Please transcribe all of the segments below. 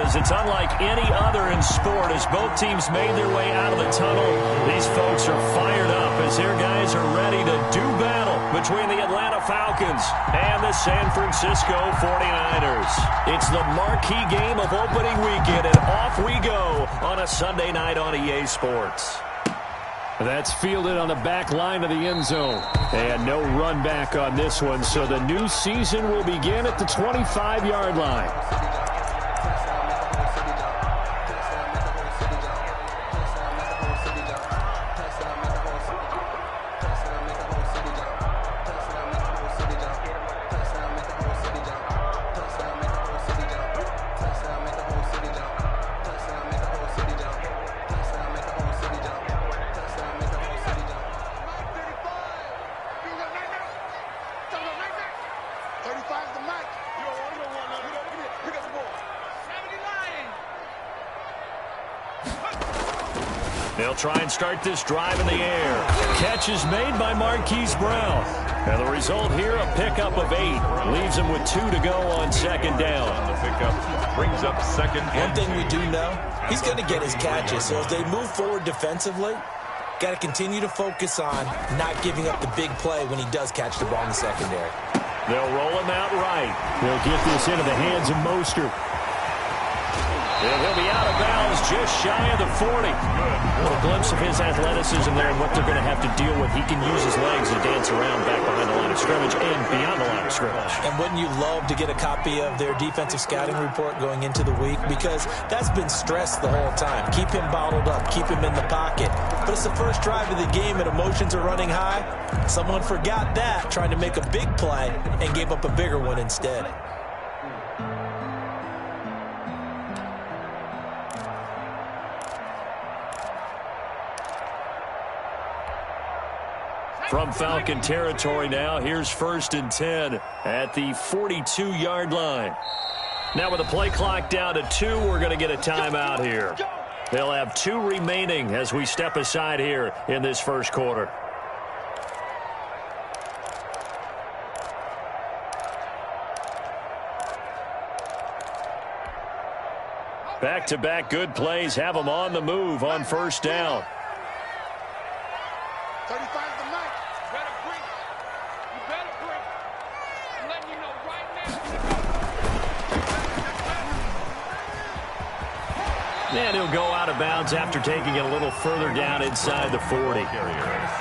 is it's unlike any other in sport. As both teams made their way out of the tunnel, these folks are fired up as their guys are ready to do battle between the Atlanta Falcons and the San Francisco 49ers. It's the marquee game of opening weekend, and off we go on a Sunday night on EA Sports. That's fielded on the back line of the end zone. And no run back on this one, so the new season will begin at the 25-yard line. They'll try and start this drive in the air. Catch is made by Marquise Brown. And the result here, a pickup of 8. Leaves him with 2 to go on second down. The pickup brings up second. One thing we do know, he's going to get his catches. So as they move forward defensively, got to continue to focus on not giving up the big play when he does catch the ball in the secondary. They'll roll him out right. They'll get this into the hands of Mostert. And he'll be out of bounds just shy of the 40. A little glimpse of his athleticism there and what they're going to have to deal with. He can use his legs to dance around back behind the line of scrimmage and beyond the line of scrimmage. And wouldn't you love to get a copy of their defensive scouting report going into the week? Because that's been stressed the whole time. Keep him bottled up. Keep him in the pocket. But it's the first drive of the game and emotions are running high. Someone forgot that, trying to make a big play and gave up a bigger one instead. From Falcon territory now, here's 1st and 10 at the 42-yard line. Now with the play clock down to 2, we're going to get a timeout here. They'll have 2 remaining as we step aside here in this first quarter. Back-to-back good plays have them on the move on first down. 35 the night. You better bring it. You better bring it. I'm letting you know right now. And he'll go out of bounds after taking it a little further down inside the 40.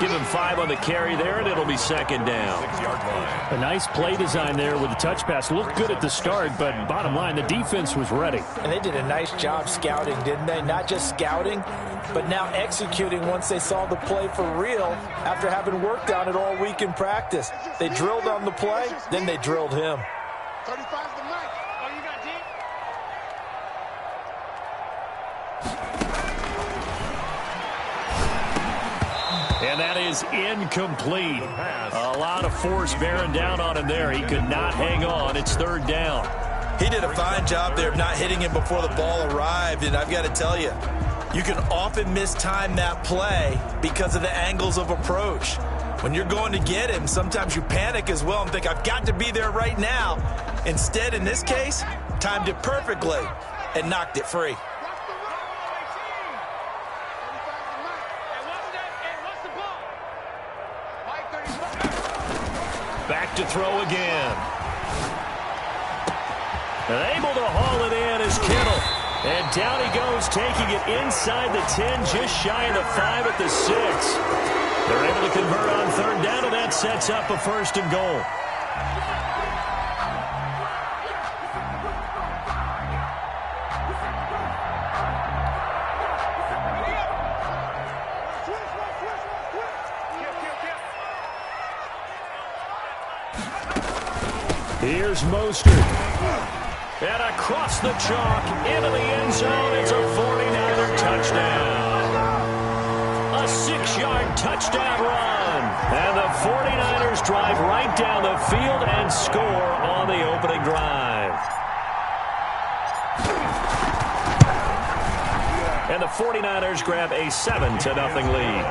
Give him 5 on the carry there, and it'll be second down. 6-yard line. A nice play design there with the touch pass. Looked good at the start, but bottom line, the defense was ready. And they did a nice job scouting, didn't they? Not just scouting, but now executing once they saw the play for real after having worked on it all week in practice. They drilled on the play, then they drilled him. 35 the night. Oh, you got deep? And that is incomplete. A lot of force bearing down on him there. He could not hang on. It's 3rd down. He did a fine job there of not hitting him before the ball arrived, and I've got to tell you, you can often mistime that play because of the angles of approach. When you're going to get him, sometimes you panic as well and think, I've got to be there right now. Instead, in this case, timed it perfectly and knocked it free. Back to throw again. And able to haul it in is Kittle. And down he goes, taking it inside the 10, just shy of the 5 at the 6. They're able to convert on 3rd down, and that sets up a 1st and goal. Here's Mostert. And across the chalk, into the end zone, it's a 49er touchdown. A 6-yard touchdown run. And the 49ers drive right down the field and score on the opening drive. And the 49ers grab a 7-0 lead.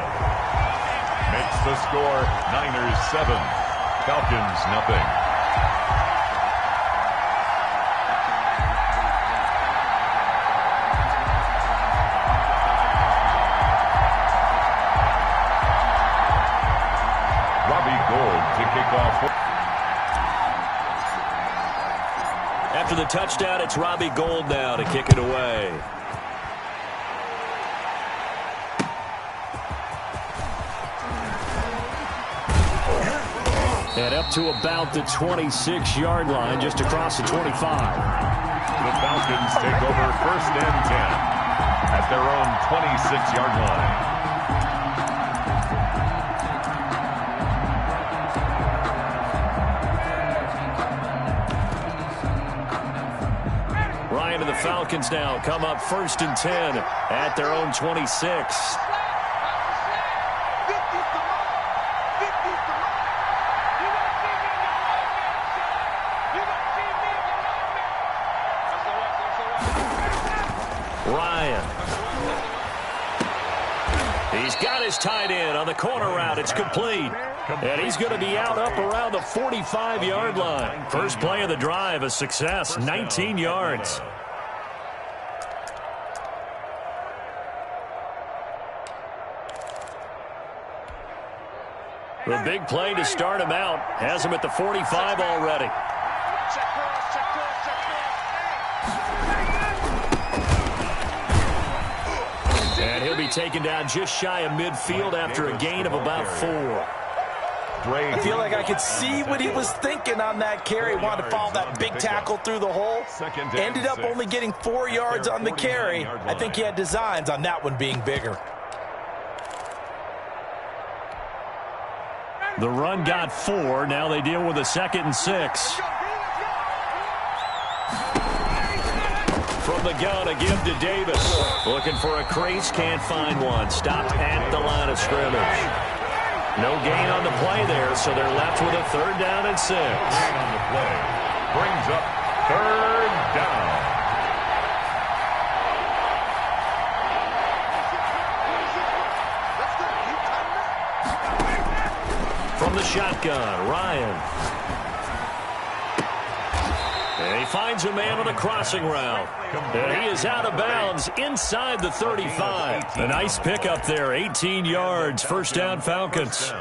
Makes the score Niners 7, Falcons 0. touchdown, it's Robbie Gould now to kick it away. And up to about the 26-yard line, just across the 25. The Falcons take over 1st and 10 at their own 26-yard line. Ryan and the Falcons now come up 1st and 10 at their own 26. He's got his tight end on the corner route. It's complete. And he's going to be out up around the 45-yard line. First play of the drive, a success, 19 yards. The big play to start him out has him at the 45 already. And he'll be taken down just shy of midfield after a gain of about 4. I feel like I could see what he was thinking on that carry. Wanted to follow that big tackle through the hole. Ended up only getting 4 yards on the carry. I think he had designs on that one being bigger. The run got 4. Now they deal with a 2nd and 6. From the gun, a give to Davis. Looking for a crease, can't find one. Stopped at the line of scrimmage. No gain on the play there, so they're left with a 3rd down and 6. Gain on the play brings up 3rd down. From the shotgun, Ryan. And he finds a man on a crossing route. And he is out of bounds inside the 35. A nice pickup there, 18 yards. First down, Falcons.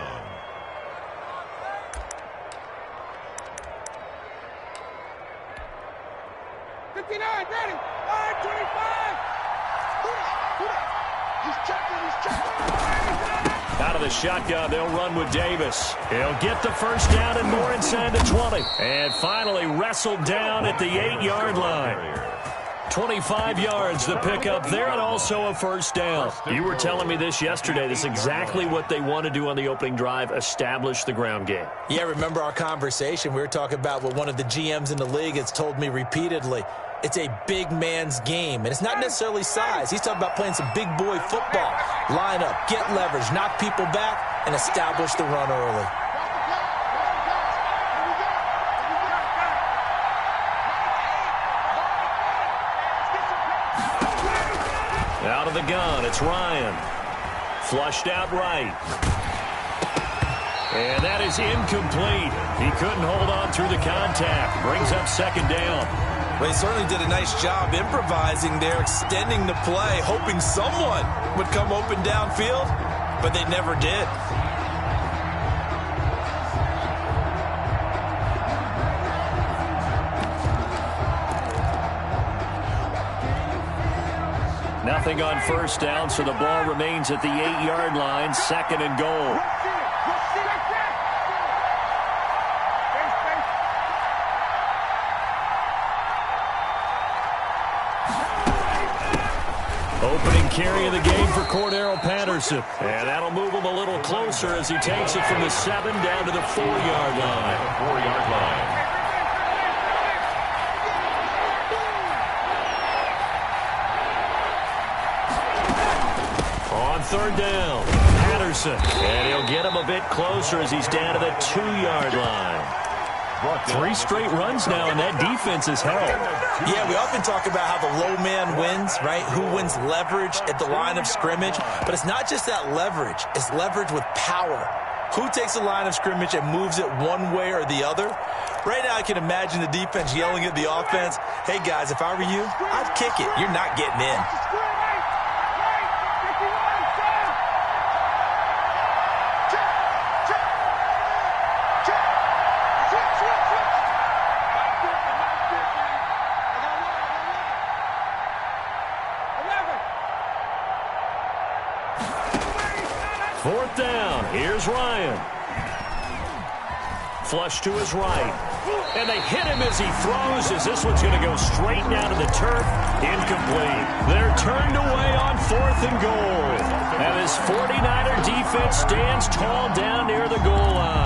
Out of the shotgun, they'll run with Davis. He'll get the first down and more inside the 20. And finally wrestled down at the 8-yard line. 25 yards, the pickup there, and also a first down. You were telling me this yesterday. This is exactly what they want to do on the opening drive, establish the ground game. Yeah, remember our conversation? We were talking about what one of the GMs in the league has told me repeatedly. It's a big man's game, and it's not necessarily size. He's talking about playing some big boy football. Line up, get leverage, knock people back, and establish the run early. Out of the gun, it's Ryan. Flushed out right. And that is incomplete. He couldn't hold on through the contact. Brings up 2nd down. Well, he certainly did a nice job improvising there, extending the play, hoping someone would come open downfield, but they never did. Nothing on first down, so the ball remains at the 8-yard line, 2nd and goal. Opening carry of the game for Cordero Patterson. And that'll move him a little closer as he takes it from the 7 down to the 4-yard line. 4-yard line. On 3rd down, Patterson. And he'll get him a bit closer as he's down to the 2-yard line. 3 straight runs now, and that defense is held. Yeah, we often talk about how the low man wins, right? Who wins leverage at the line of scrimmage. But it's not just that leverage. It's leverage with power. Who takes the line of scrimmage and moves it one way or the other? Right now, I can imagine the defense yelling at the offense, hey, guys, if I were you, I'd kick it. You're not getting in. 4th down. Here's Ryan. Flush to his right. And they hit him as he throws, as this one's going to go straight down to the turf. Incomplete. They're turned away on 4th and goal. And this 49er defense stands tall down near the goal line.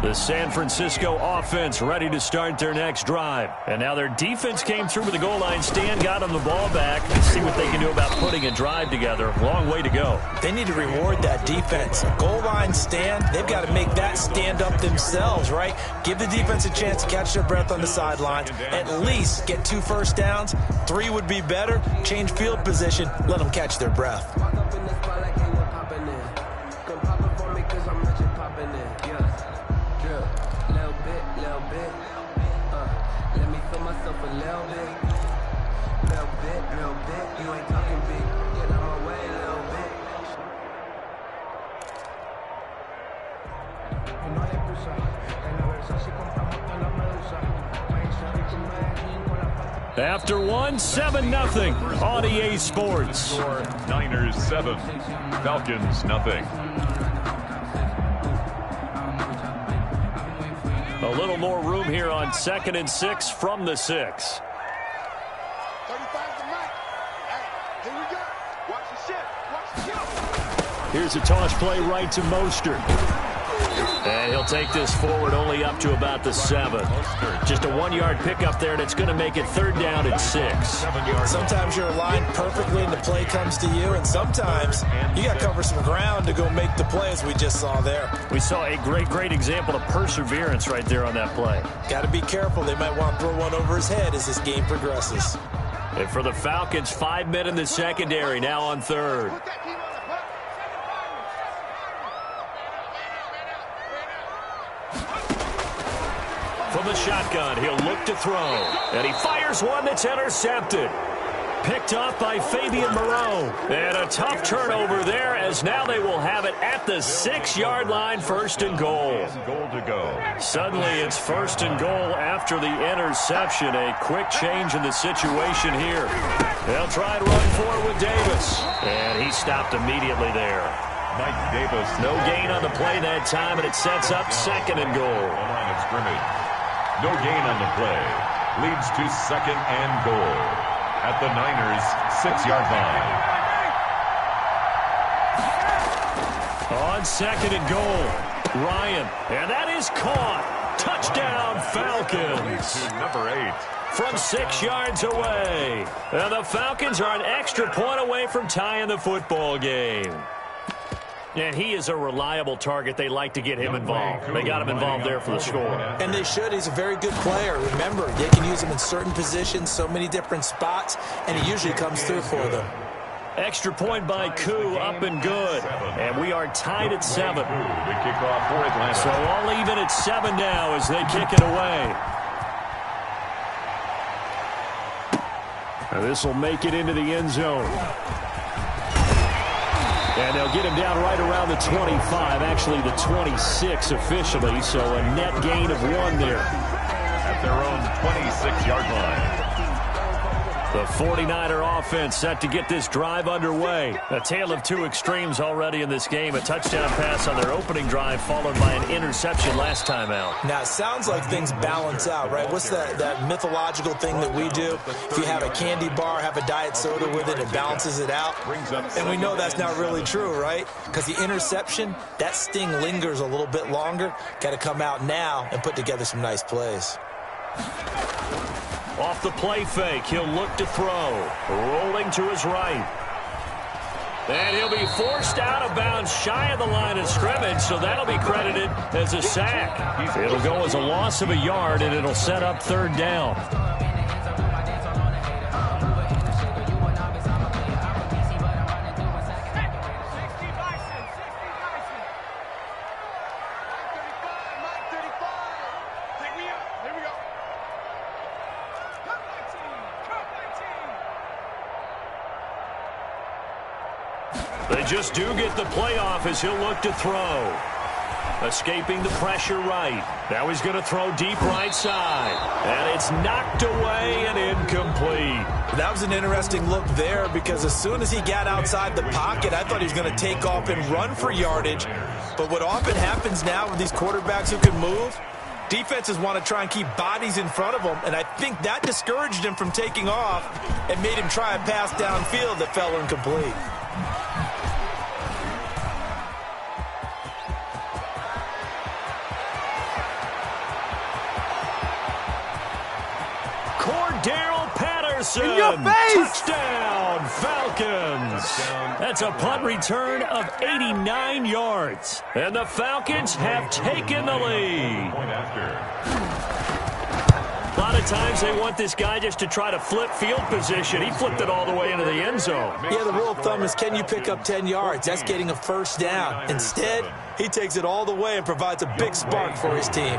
The San Francisco offense ready to start their next drive. And now their defense came through with the goal line stand, got them the ball back. Let's see what they can do about putting a drive together. Long way to go. They need to reward that defense. Goal line stand, they've got to make that stand up themselves, right? Give the defense a chance to catch their breath on the sidelines. At least get 2 first downs. 3 would be better. Change field position. Let them catch their breath. After 1, 7-0 on EA Sports. Niners 7, Falcons nothing. A little more room here on 2nd and 6 from the 6. 35 to Mike. Hey, here we go. Watch the shit. Watch the shit. Here's a toss play right to Mostert. And he'll take this forward only up to about the 7. Just a 1-yard pickup there, and it's going to make it 3rd down and 6. Sometimes you're aligned perfectly and the play comes to you, and sometimes you got to cover some ground to go make the play, as we just saw there. We saw a great example of perseverance right there on that play. Got to be careful. They might want to throw one over his head as this game progresses. And for the Falcons, 5 men in the secondary, now on 3rd. Put that team on the butt. From the shotgun, he'll look to throw. And he fires one that's intercepted. Picked off by Fabian Moreau. And a tough turnover there, as now they will have it at the 6-yard line, 1st and goal. Goal to go. Suddenly it's 1st and goal after the interception. A quick change in the situation here. They'll try and run forward with Davis. And he stopped immediately there. Mike Davis. No gain on the play that time, and it sets up 2nd and goal. Line of scrimmage. No gain on the play. Leads to 2nd and goal at the Niners' 6-yard line. On 2nd and goal, Ryan. And that is caught. Touchdown, Falcons. To number 8. From 6 yards away. And the Falcons are an extra point away from tying the football game. And he is a reliable target. They like to get him involved. They got him involved there for the score. And they should. He's a very good player. Remember, they can use him in certain positions, so many different spots, and he usually comes through for them. Extra point by Koo, up and good. And we are tied at 7. The kickoff for Atlanta. So all even at 7 now as they kick it away. Now this will make it into the end zone. And they'll get him down right around the 25, actually the 26 officially, so a net gain of 1 there. At their own 26-yard line. The 49er offense set to get this drive underway. A tale of 2 extremes already in this game. A touchdown pass on their opening drive, followed by an interception last time out. Now, it sounds like things balance out, right? What's that mythological thing that we do? If you have a candy bar, have a diet soda with it, it balances it out. And we know that's not really true, right? Because the interception, that sting lingers a little bit longer. Got to come out now and put together some nice plays. Off the play fake, he'll look to throw. Rolling to his right. And he'll be forced out of bounds shy of the line of scrimmage, so that'll be credited as a sack. It'll go as a loss of a yard, and it'll set up 3rd down. They just do get the playoff as he'll look to throw. Escaping the pressure right. Now he's going to throw deep right side. And it's knocked away and incomplete. That was an interesting look there because as soon as he got outside the pocket, I thought he was going to take off and run for yardage. But what often happens now with these quarterbacks who can move, defenses want to try and keep bodies in front of them, and I think that discouraged him from taking off and made him try a pass downfield that fell incomplete. In your face! Touchdown, Falcons! That's a punt return of 89 yards. And the Falcons have taken the lead. A lot of times they want this guy just to try to flip field position. He flipped it all the way into the end zone. Yeah, the rule of thumb is can you pick up 10 yards? That's getting a first down. Instead, he takes it all the way and provides a big spark for his team.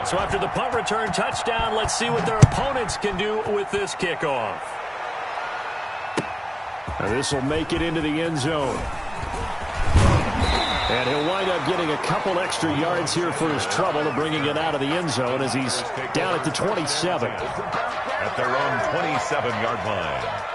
So after the punt return touchdown, let's see what their opponents can do with this kickoff. Now this will make it into the end zone. And he'll wind up getting a couple extra yards here for his trouble of bringing it out of the end zone as he's down at the 27. At their own 27-yard line.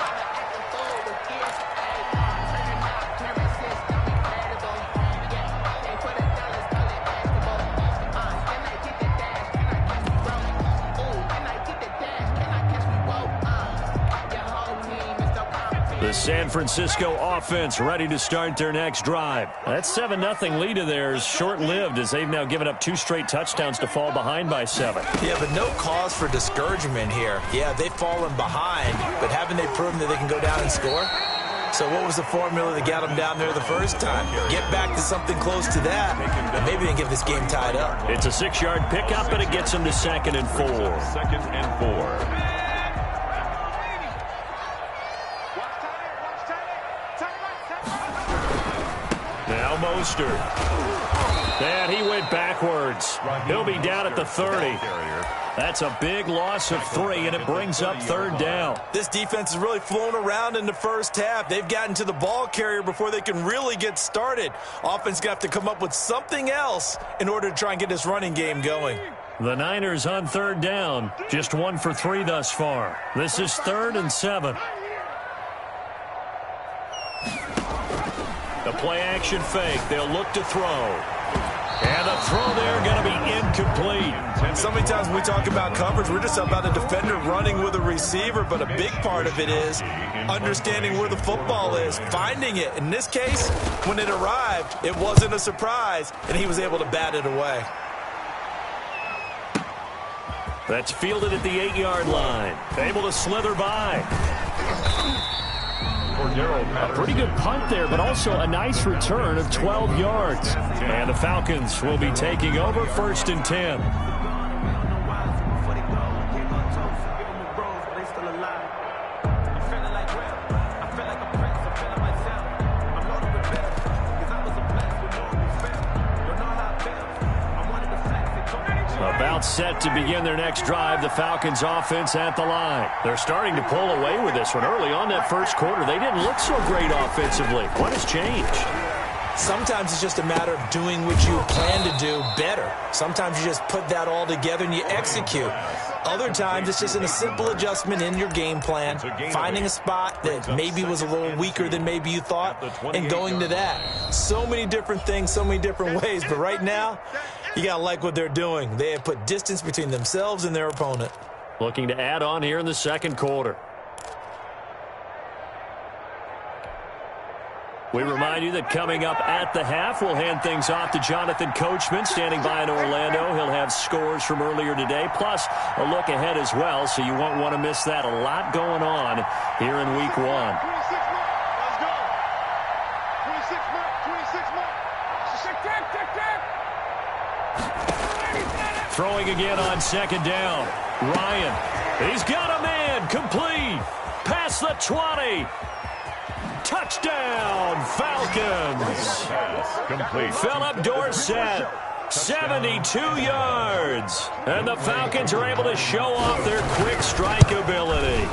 The San Francisco offense ready to start their next drive. That 7-0 lead of theirs short-lived as they've now given up 2 straight touchdowns to fall behind by 7. Yeah, but no cause for discouragement here. Yeah, they've fallen behind, but haven't they proven that they can go down and score? So what was the formula that got them down there the first time? Get back to something close to that, and maybe they can get this game tied up. It's a 6-yard pickup, and it gets them to 2nd and 4. 2nd and 4. Now Mostert. And he went backwards. He'll be down at the 30. That's a big loss of 3, and it brings up 3rd down. This defense has really flown around in the first half. They've gotten to the ball carrier before they can really get started. Offense got to come up with something else in order to try and get this running game going. The Niners on 3rd down. Just 1 for 3 thus far. This is 3rd and 7. The play-action fake. They'll look to throw. And the throw there going to be incomplete. So many times when we talk about coverage, we're just about a defender running with a receiver, but a big part of it is understanding where the football is, finding it. In this case, when it arrived, it wasn't a surprise, and he was able to bat it away. That's fielded at the 8-yard line. Able to slither by. A pretty good punt there, but also a nice return of 12 yards. And the Falcons will be taking over 1st and 10. About set to begin their next drive, the Falcons offense at the line. They're starting to pull away with this one. Early on that first quarter, they didn't look so great offensively. What has changed? Sometimes it's just a matter of doing what you plan to do better. Sometimes you just put that all together and you execute. Other times it's just a simple adjustment in your game plan, finding a spot that maybe was a little weaker than maybe you thought, and going to that. So many different things, so many different ways, but right now, you got to like what they're doing. They have put distance between themselves and their opponent. Looking to add on here in the second quarter. We remind you that coming up at the half, we'll hand things off to Jonathan Coachman, standing by in Orlando. He'll have scores from earlier today, plus a look ahead as well, so you won't want to miss that. A lot going on here in Week 1. 26 minutes. Throwing again on 2nd down. Ryan, he's got a man, complete. Past the 20. Touchdown, Falcons. Complete. Philip Dorsett, 72 yards. And the Falcons are able to show off their quick strike ability.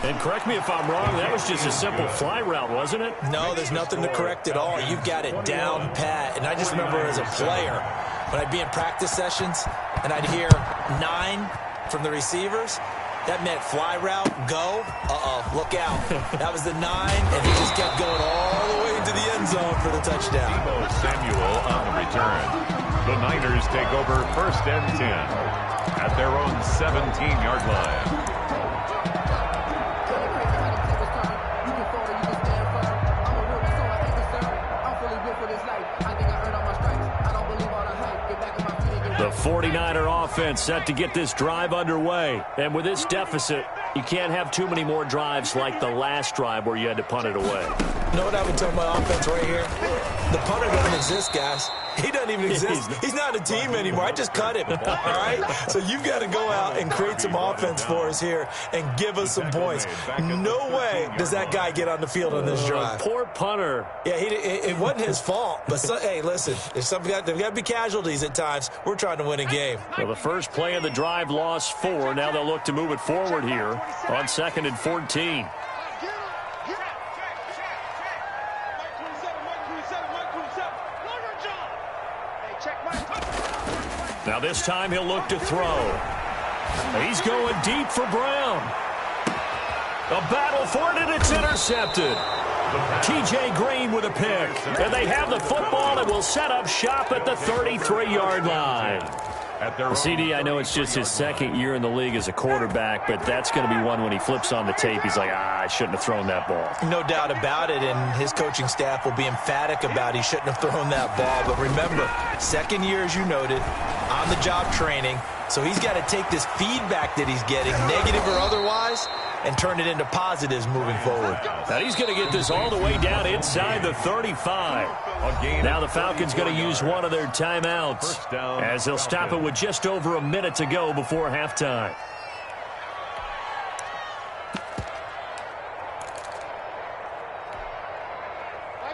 And correct me if I'm wrong, that was just a simple fly route, wasn't it? No, there's nothing to correct at all. You've got it down pat. And I just remember as a player, when I'd be in practice sessions and I'd hear 9 from the receivers, that meant fly route, go, look out. That was the 9, and he just kept going all the way into the end zone for the touchdown. Deebo Samuel on the return. The Niners take over 1st and 10 at their own 17-yard line. The 49er offense set to get this drive underway. And with this deficit, you can't have too many more drives like the last drive where you had to punt it away. You know what I would tell my offense right here? The punter doesn't exist, guys. He doesn't even exist. He's not a team anymore. I just cut him, all right? So you've got to go out and create some offense for us here and give us some points. No way does that guy get on the field on this drive. Poor punter. Yeah, it wasn't his fault. But, hey, listen, there's got to be casualties at times. We're trying to win a game. Well, the first play of the drive lost 4. Now they'll look to move it forward here on 2nd and 14. Now this time he'll look to throw. He's going deep for Brown. A battle for it, and it's intercepted. T.J. Green with a pick. And they have the football and will set up shop at the 33-yard line. CD, I know it's just his 2nd year in the league as a quarterback, but that's going to be one when he flips on the tape. He's like, I shouldn't have thrown that ball. No doubt about it, and his coaching staff will be emphatic about he shouldn't have thrown that ball. But remember, 2nd year, as you noted, on-the-job training. So he's got to take this feedback that he's getting, negative or otherwise, and turn it into positives moving forward. Now he's going to get this all the way down inside the 35. Now the Falcons going to use one of their timeouts as they'll stop it with just over a minute to go before halftime.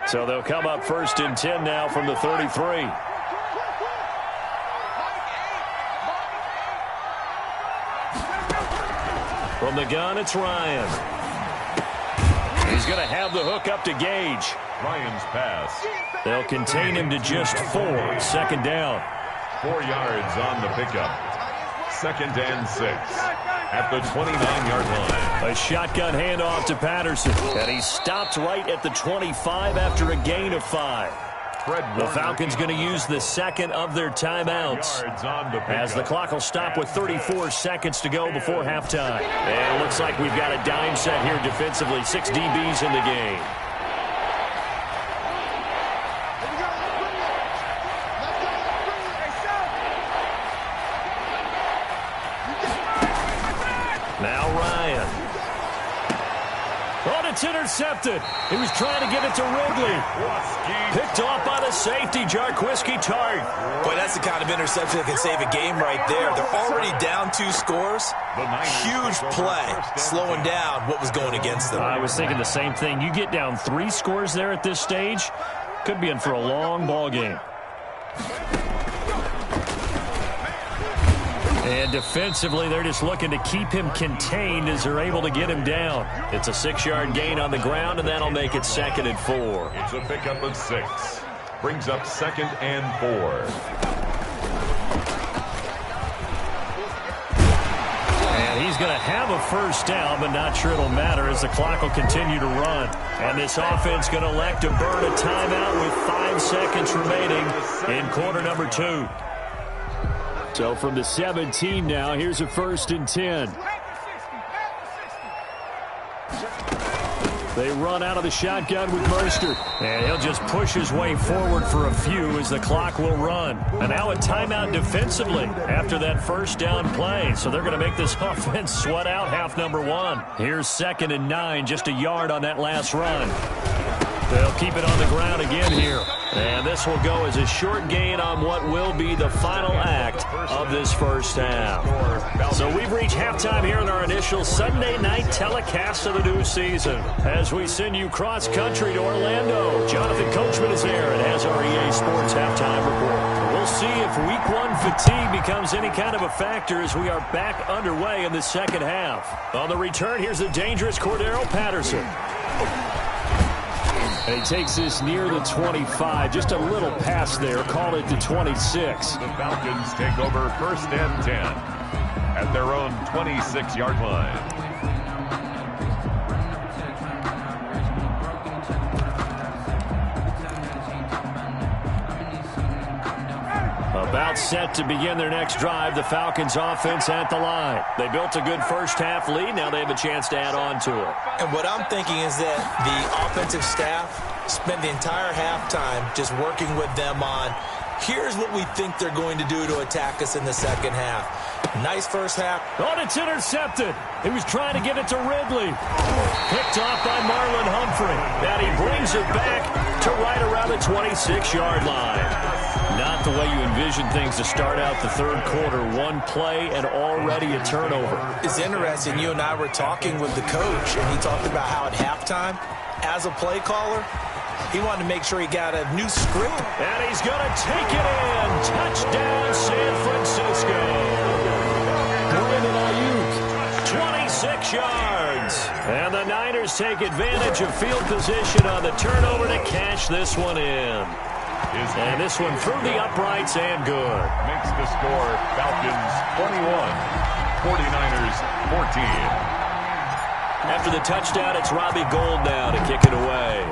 So they'll come up 1st and 10 now from the 33. From the gun, it's Ryan. He's going to have the hook up to Gage. Ryan's pass. They'll contain him to just 4. 2nd down. 4 yards on the pickup. 2nd and 6 at the 29-yard line. A shotgun handoff to Patterson. And he stopped right at the 25 after a gain of 5. The Falcons going to use the 2nd of their timeouts as the clock will stop with 34 seconds to go before halftime. And it looks like we've got a dime set here defensively. 6 DBs in the game. Now Ryan. Oh, it's intercepted. He was trying to get it to Ridley. Picked off by the safety, Jarquiski Tart. Boy, that's the kind of interception that can save a game right there. They're already down 2 scores. Huge play, slowing down what was going against them. I was thinking the same thing. You get down 3 scores there at this stage, could be in for a long ball game. And defensively, they're just looking to keep him contained as they're able to get him down. It's a 6-yard gain on the ground, and that'll make it 2nd and 4. It's a pickup of 6. Brings up 2nd and 4. And he's going to have a 1st down, but not sure it'll matter as the clock will continue to run. And this offense going to elect to burn a timeout with 5 seconds remaining in quarter number 2. So from the 17 now, here's a 1st and 10. They run out of the shotgun with Mostert. And he'll just push his way forward for a few as the clock will run. And now a timeout defensively after that 1st down play. So they're going to make this offense sweat out half number 1. Here's 2nd and 9, just a yard on that last run. They'll keep it on the ground again here. And this will go as a short gain on what will be the final act of this 1st half. So we've reached halftime here in our initial Sunday night telecast of the new season. As we send you cross-country to Orlando, Jonathan Coachman is there and has our EA Sports halftime report. We'll see if if week one fatigue becomes any kind of a factor as we are back underway in the second half. On the return, here's the dangerous Cordero Patterson. And he takes this near the 25. Just a little pass there. Call it the 26. The Falcons take over 1st and 10 at their own 26-yard line. About set to begin their next drive, the Falcons offense at the line. They built a good first half lead. Now they have a chance to add on to it. And what I'm thinking is that the offensive staff spent the entire halftime just working with them on, here's what we think they're going to do to attack us in the second half. Nice first half. Oh, it's intercepted. He was trying to get it to Ridley. Picked off by Marlon Humphrey. And he brings it back to right around the 26-yard line. Not the way you envision things to start out the third quarter. One play and already a turnover. It's interesting. You and I were talking with the coach, and he talked about how at halftime, as a play caller, he wanted to make sure he got a new script. And he's going to take it in. Touchdown, San Francisco. Brandon Ayuk, 26 yards. And the Niners take advantage of field position on the turnover to cash this one in. And this one through the uprights and good. Makes the score Falcons 21, 49ers 14. After the touchdown, it's Robbie Gould now to kick it away.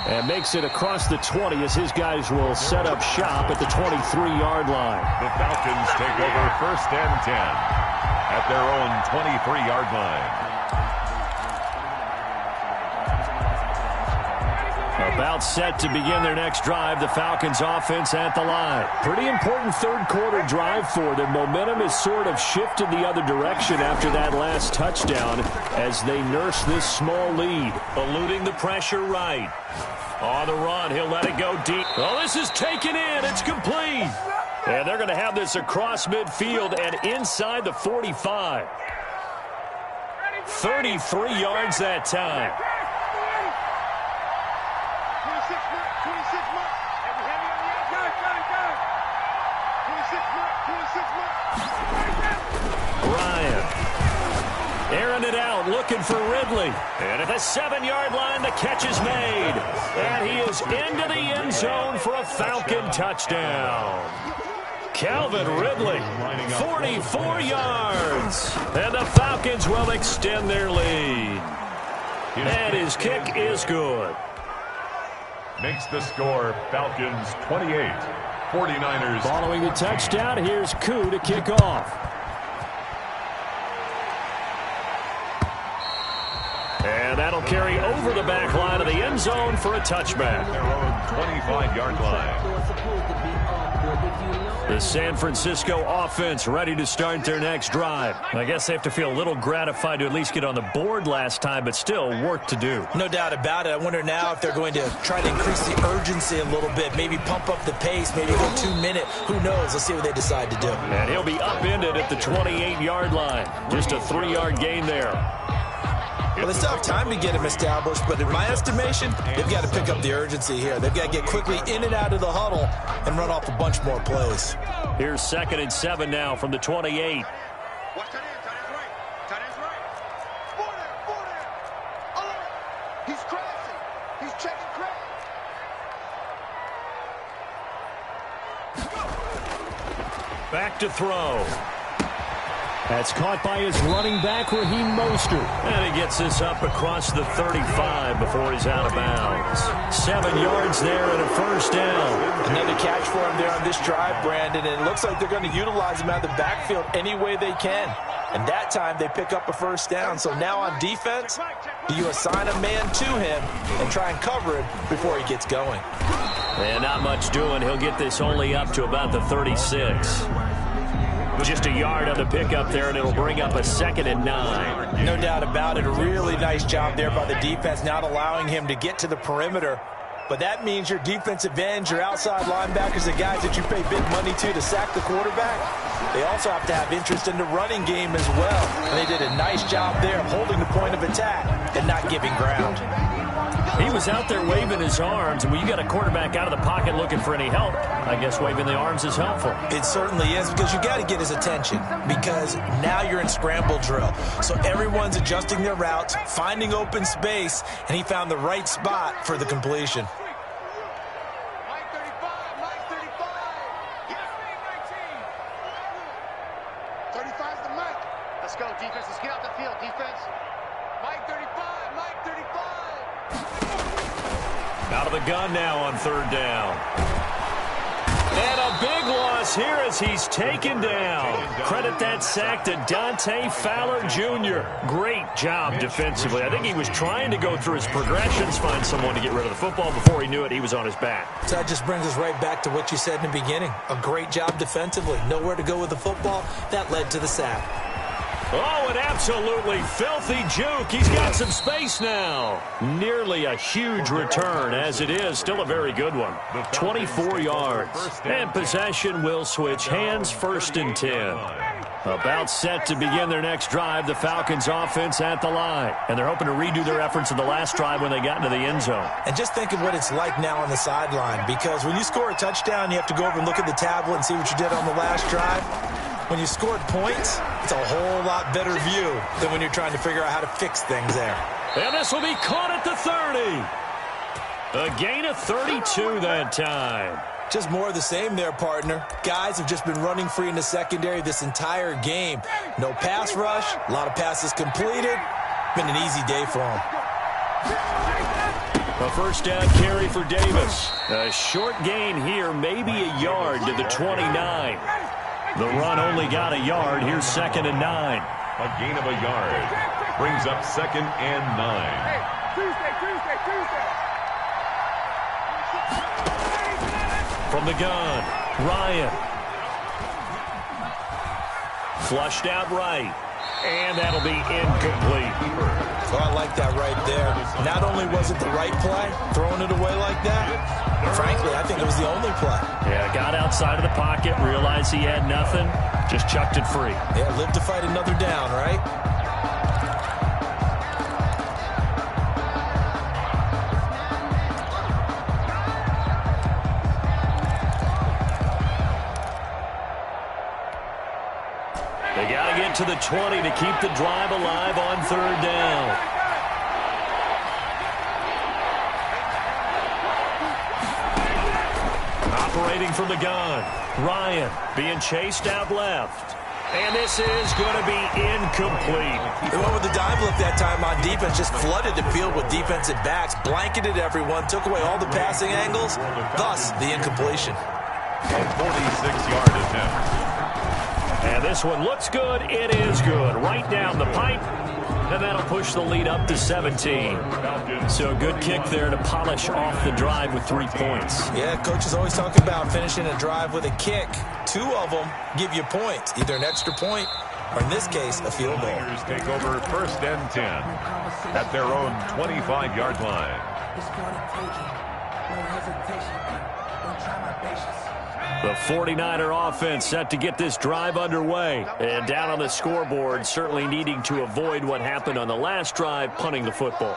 And makes it across the 20 as his guys will set up shop at the 23-yard line. The Falcons take over 1st and 10 at their own 23-yard line. About set to begin their next drive, the Falcons offense at the line. Pretty important third quarter drive for them. Momentum has sort of shifted the other direction after that last touchdown as they nurse this small lead. Eluding the pressure right. On the run, he'll let it go deep. Oh, this is taken in. It's complete. And they're going to have this across midfield and inside the 45. 33 yards that time. 26 Ryan. Airing it out, looking for Ridley. And at the 7-yard line, the catch is made. And he is into the end zone for a Falcon touchdown. Calvin Ridley, 44 yards. And the Falcons will extend their lead. And his kick is good. Makes the score Falcons 28, 49ers. Following the touchdown, here's Koo to kick off. And that'll carry over the back line of the end zone for a touchback. Their own 25-yard line. The San Francisco offense ready to start their next drive. I guess they have to feel a little gratified to at least get on the board last time, but still work to do. No doubt about it. I wonder now if they're going to try to increase the urgency a little bit, maybe pump up the pace, maybe go 2-minute. Who knows? Let's see what they decide to do. And he'll be upended at the 28-yard line. Just a 3-yard gain there. Well, they still have time to get him established, but in my estimation, they've got to pick up the urgency here. They've got to get quickly in and out of the huddle and run off a bunch more plays. Here's 2nd and 7 now from the 28. Watch tight end. Tight end's right. Tight end's right. 40. Alert. He's crashing. He's checking crash. Back to throw. That's caught by his running back, Raheem Mostert. And he gets this up across the 35 before he's out of bounds. 7 yards there and a first down. Another catch for him there on this drive, Brandon, and it looks like they're going to utilize him out of the backfield any way they can. And that time they pick up a first down. So now on defense, do you assign a man to him and try and cover it before he gets going? And not much doing. He'll get this only up to about the 36. Just a yard on the pickup there, and it'll bring up a 2nd and 9. No doubt about it. A really nice job there by the defense, not allowing him to get to the perimeter. But that means your defensive ends, your outside linebackers, the guys that you pay big money to sack the quarterback, They also have to have interest in the running game as well. And they did a nice job there of holding the point of attack and not giving ground. He was out there waving his arms, and when you got a quarterback out of the pocket looking for any help, I guess waving the arms is helpful. It certainly is, because you got to get his attention, because now you're in scramble drill. So everyone's adjusting their routes, finding open space, and he found the right spot for the completion. Mike 35, Mike 35. Yes, 19. 35's the Mike. Let's go, defense. Let's get out the field, defense. Mike 35, Mike 35. Out of the gun now on third down. And a big loss here as he's taken down. Credit that sack to Dante Fowler Jr. Great job defensively. I think he was trying to go through his progressions, find someone to get rid of the football. Before he knew it, he was on his back. So that just brings us right back to what you said in the beginning. A great job defensively. Nowhere to go with the football. That led to the sack. Oh, an absolutely filthy juke. He's got some space now. Nearly a huge return, as it is. Still a very good one. 24 yards. And possession will switch hands, 1st and 10. About set to begin their next drive, the Falcons offense at the line. And they're hoping to redo their efforts in the last drive when they got into the end zone. And just think of what it's like now on the sideline, because when you score a touchdown, you have to go over and look at the tablet and see what you did on the last drive. When you scored points, it's a whole lot better view than when you're trying to figure out how to fix things there. And this will be caught at the 30. A gain of 32 that time. Just more of the same there, partner. Guys have just been running free in the secondary this entire game. No pass rush, a lot of passes completed. Been an easy day for them. A first down carry for Davis. A short gain here, maybe a yard to the 29. The run only got a yard. Here's 2nd and 9. A gain of a yard brings up 2nd and 9. Tuesday. From the gun, Ryan. Flushed out right. And that'll be incomplete. Oh, I like that right there. Not only was it the right play, throwing it away like that, frankly, I think it was the only play. Yeah, got outside of the pocket, realized he had nothing, just chucked it free. Yeah, live to fight another down, right? They got to get to the 20 to keep the drive alive on 3rd down. Operating from the gun, Ryan being chased out left. And this is going to be incomplete. They went with the dive look that time on defense, just flooded the field with defensive backs, blanketed everyone, took away all the passing angles, thus the incompletion. A 46-yard attempt. And this one looks good. It is good. Right down the pipe. And that'll push the lead up to 17. So a good kick there to polish off the drive with 3 points. Yeah, coaches always talk about finishing a drive with a kick. 2 of them give you points, either an extra point or, in this case, a field goal. Niners take over 1st and 10 at their own 25-yard line. The 49er offense set to get this drive underway. And down on the scoreboard, certainly needing to avoid what happened on the last drive, punting the football.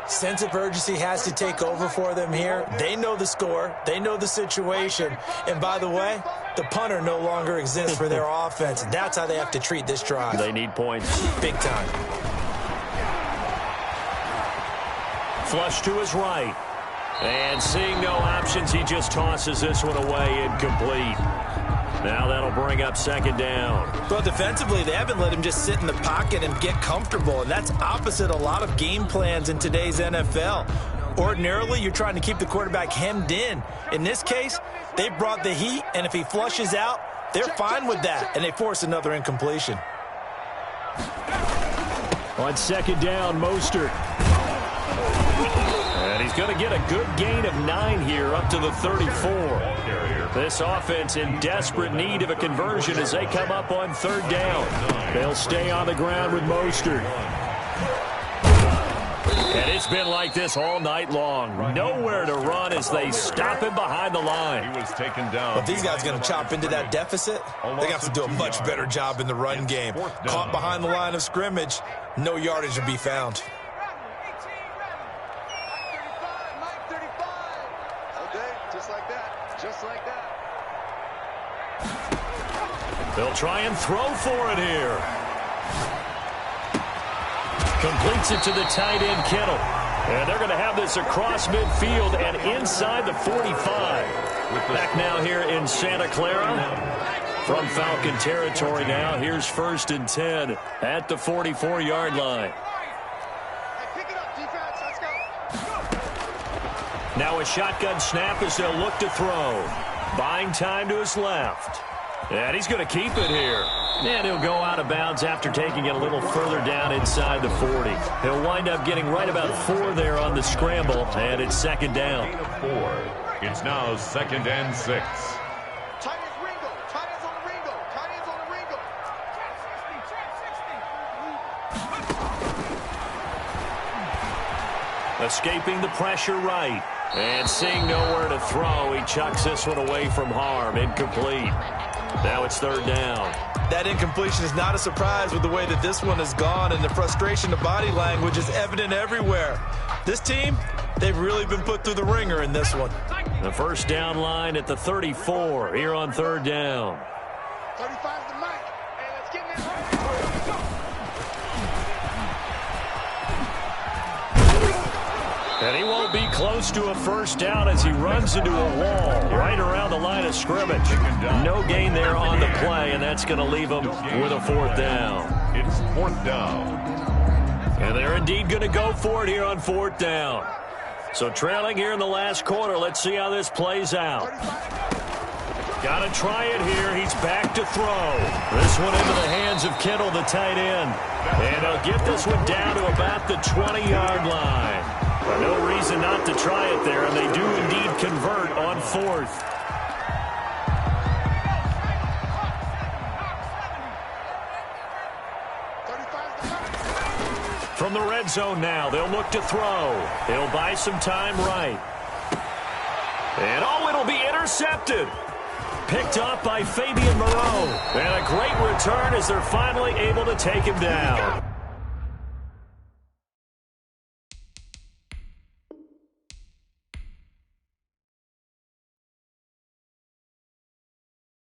Sense of urgency has to take over for them here. They know the score. They know the situation. And by the way, the punter no longer exists for their offense. That's how they have to treat this drive. They need points. Big time. Flush to his right. And seeing no options, he just tosses this one away, incomplete. Now that'll bring up 2nd down. Well, defensively, they haven't let him just sit in the pocket and get comfortable, and that's opposite a lot of game plans in today's NFL. Ordinarily, you're trying to keep the quarterback hemmed in. In this case, they brought the heat, and if he flushes out, they're fine with that, and they force another incompletion. On 2nd down, Mostert. And he's going to get a good gain of 9 here up to the 34. This offense in desperate need of a conversion as they come up on 3rd down. They'll stay on the ground with Mostert. And it's been like this all night long. Nowhere to run as they stop him behind the line. He was taken down. If these guys are going to chop into that deficit, they're going to have to do a much better job in the run game. Caught behind the line of scrimmage, no yardage to be found. Just like that. Just like that. They'll try and throw for it here. Completes it to the tight end, Kittle. And they're going to have this across midfield and inside the 45. Back now here in Santa Clara. From Falcon territory now, here's 1st and 10 at the 44-yard line. Hey, pick it up, defense. Let's go. Now a shotgun snap as they'll look to throw. Buying time to his left. And he's going to keep it here. And he'll go out of bounds after taking it a little further down inside the 40. He'll wind up getting right about 4 there on the scramble, and it's 2nd down. Gain of 4. It's now 2nd and 6. Tight ends Ringo. Tight ends on the Ringo. Tight ends on the Ringo. Escaping the pressure right. And seeing nowhere to throw, he chucks this one away from harm. Incomplete. Now it's 3rd down. That incompletion is not a surprise with the way that this one has gone, and the frustration of body language is evident everywhere. This team, they've really been put through the ringer in this one. The 1st down line at the 34 here on 3rd down. 35's the mic. Hey, let's get in there. And he won't be close to a 1st down as he runs into a wall right around the line of scrimmage. No gain there on the play, and that's going to leave him with a 4th down. It's 4th down. And they're indeed going to go for it here on 4th down. So trailing here in the last quarter, let's see how this plays out. Got to try it here. He's back to throw. This one into the hands of Kittle, the tight end. And he'll get this one down to about the 20-yard line. But no reason not to try it there, and they do indeed convert on 4th. From the red zone now, they'll look to throw. He'll buy some time right. And oh, it'll be intercepted. Picked up by Fabian Moreau. And a great return as they're finally able to take him down.